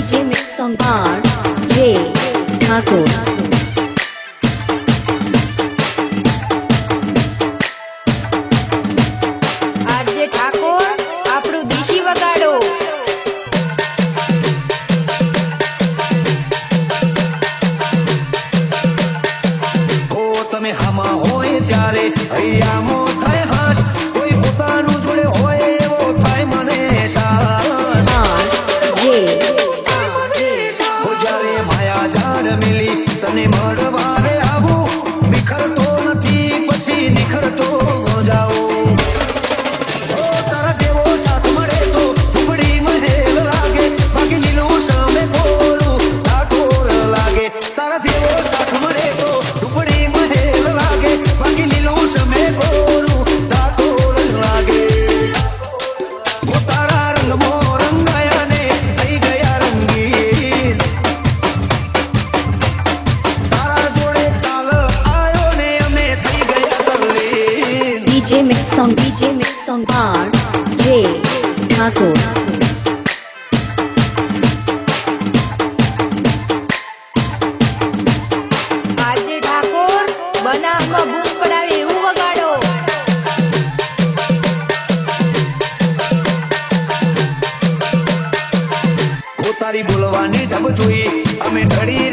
DJ Mix Song R.J. Thakur. R.J. Thakor આપણું દીશી વગાડો. હો તમે હામાં હોય ત્યારે હૈયામો થાય હાશ, કોઈ પોતાનું જોડે હોય એવો થાય મને સાસ. જ્યારે માયા ઝાડ મિલી તને મળવા રે આવું, નિખરતો નથી પછી નિખરતો જાઉં. તારા જેવો સાથ મળે તો ટુકડી મહેલ લાગે, બાકી લીલું સામે કોરું ઠાકોર લાગે. તારા જેવો સાથ મળે તો ટુકડી મહેલ લાગે, બાકી લીલું સામે કોરું ઠાકોર લાગે. તારા રંગમાં રંગાયા ને થઈ ગયા રંગીન, તારા જોડે તાલ આયો ને અમે થઈ ગયા તલ્લીન. DJ Mix Song R.J. Thakur. R.J. Thakor બનાવમાં બૂમ પડાવે એવું વગાડો. તારી બોલવાની ઢબ જોઈ અમે ઢળી